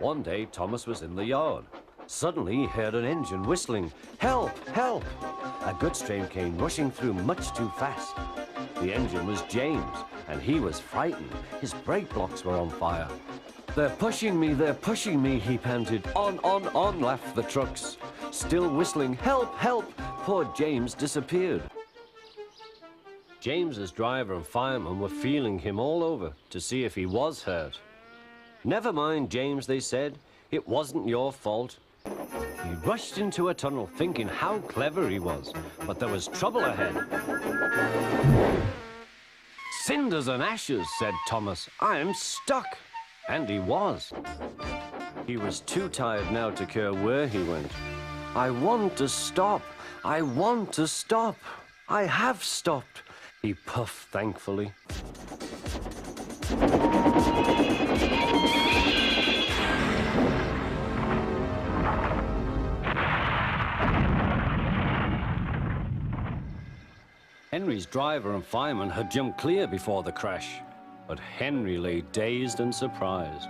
One day, Thomas was in the yard. Suddenly, he heard an engine whistling. Help! Help! A goods train came rushing through much too fast. The engine was James, and he was frightened. His brake blocks were on fire. They're pushing me, he panted. On, laughed the trucks. Still whistling, help, help! Poor James disappeared. James's driver and fireman were feeling him all over to see if he was hurt. Never mind, James, they said. It wasn't your fault. He rushed into a tunnel thinking how clever he was, but there was trouble ahead. Cinders and ashes, said Thomas. I'm stuck. And he was. He was too tired now to care where he went. I want to stop. I want to stop. I have stopped, he puffed thankfully. Henry's driver and fireman had jumped clear before the crash, but Henry lay dazed and surprised.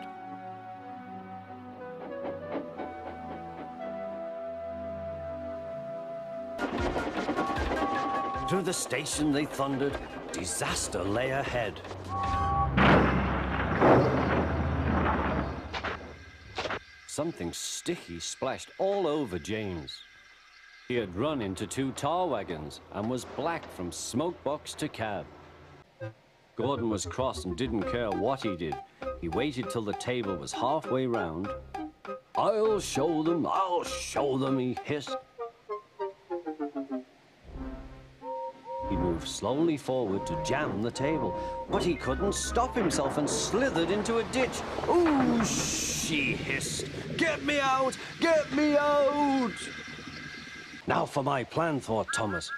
Through the station they thundered. Disaster lay ahead. Something sticky splashed all over James. He had run into 2 tar wagons and was black from smoke box to cab. Gordon was cross and didn't care what he did. He waited till the table was halfway round. I'll show them, he hissed. He moved slowly forward to jam the table, but he couldn't stop himself and slithered into a ditch. Ooh, she hissed. Get me out! Get me out! Now for my plan, thought Thomas.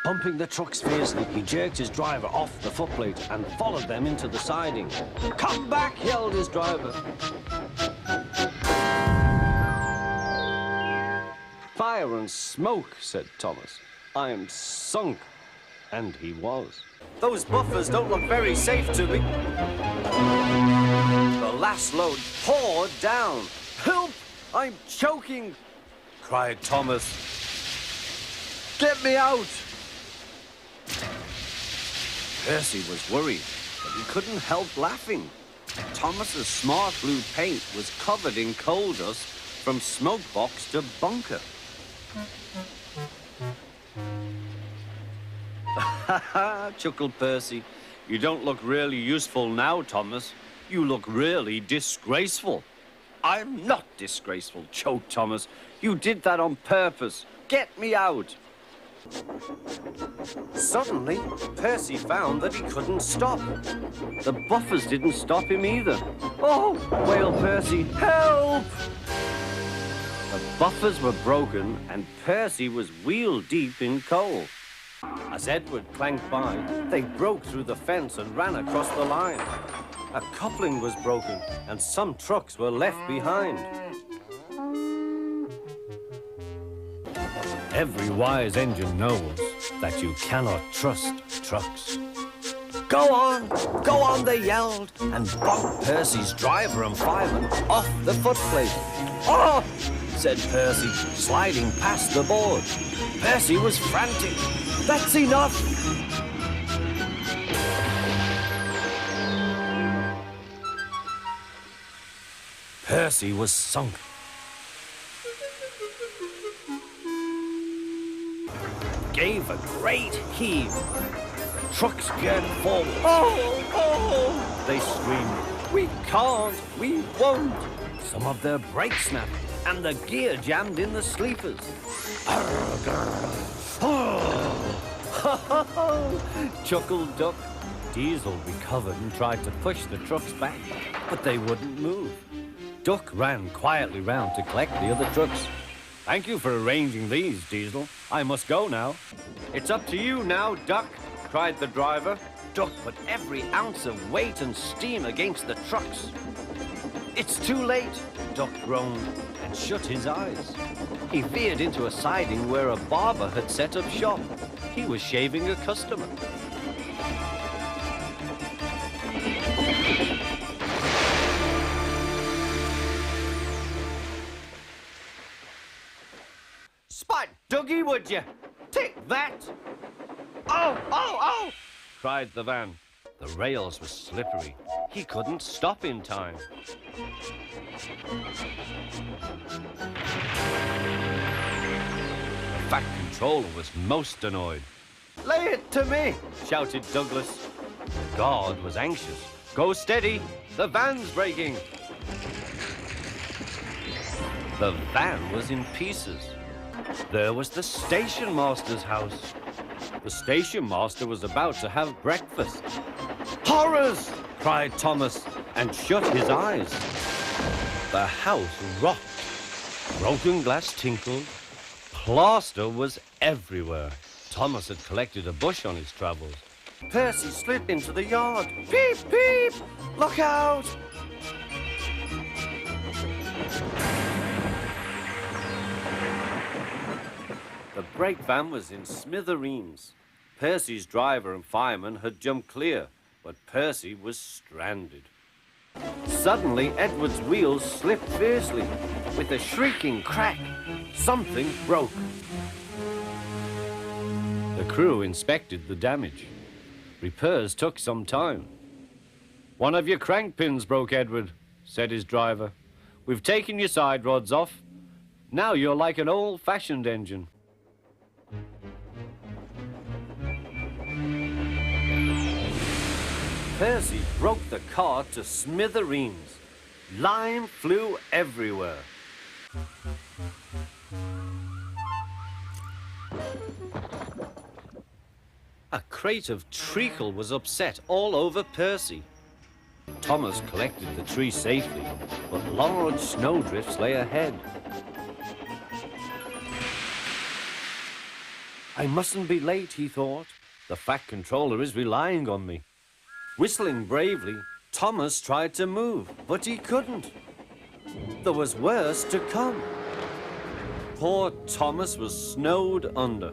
Bumping the trucks fiercely, he jerked his driver off the footplate and followed them into the siding. Come back, yelled his driver. Fire and smoke, said Thomas. I'm sunk. And he was. Those buffers don't look very safe to me. The last load poured down. Help! I'm choking, cried Thomas. Get me out! Percy was worried, but he couldn't help laughing. Thomas's smart blue paint was covered in coal dust from smoke box to bunker. Ha ha, chuckled Percy. You don't look really useful now, Thomas. You look really disgraceful. I'm not disgraceful, choked Thomas. You did that on purpose. Get me out. Suddenly, Percy found that he couldn't stop. The buffers didn't stop him either. Oh, wailed Percy, help! The buffers were broken and Percy was wheel deep in coal. As Edward clanked by, they broke through the fence and ran across the line. A coupling was broken and some trucks were left behind. Every wise engine knows that you cannot trust trucks. Go on, they yelled, and bumped Percy's driver and fireman off the footplate. Oh, said Percy, sliding past the board. Percy was frantic. That's enough! Percy was sunk. Gave a great heave. The trucks geared forward. Oh! They screamed. We can't, we won't. Some of their brakes snapped, and the gear jammed in the sleepers. Chuckled Duck. Diesel recovered and tried to push the trucks back, but they wouldn't move. Duck ran quietly round to collect the other trucks. Thank you for arranging these, Diesel. I must go now. It's up to you now, Duck, cried the driver. Duck put every ounce of weight and steam against the trucks. It's too late, Duck groaned and shut his eyes. He veered into a siding where a barber had set up shop. He was shaving a customer. Spot Dougie, would you? Take that! Oh, oh, oh! Cried the van. The rails were slippery. He couldn't stop in time. The Fat Controller was most annoyed. Lay it to me, shouted Douglas. The guard was anxious. Go steady, the van's breaking. The van was in pieces. There was the station master's house. The station master was about to have breakfast. Horrors! Cried Thomas and shut his eyes. The house rocked. Broken glass tinkled. Plaster was everywhere. Thomas had collected a bush on his travels. Percy slid into the yard. Peep, peep! Look out! The brake van was in smithereens. Percy's driver and fireman had jumped clear, but Percy was stranded. Suddenly, Edward's wheels slipped fiercely. With a shrieking crack, something broke. The crew inspected the damage. Repairs took some time. One of your crank pins broke, Edward, said his driver. We've taken your side rods off. Now you're like an old-fashioned engine. Percy broke the car to smithereens. Lime flew everywhere. A crate of treacle was upset all over Percy. Thomas collected the tree safely, but large snowdrifts lay ahead. I mustn't be late, he thought. The Fat Controller is relying on me. Whistling bravely, Thomas tried to move, but he couldn't. There was worse to come. Poor Thomas was snowed under.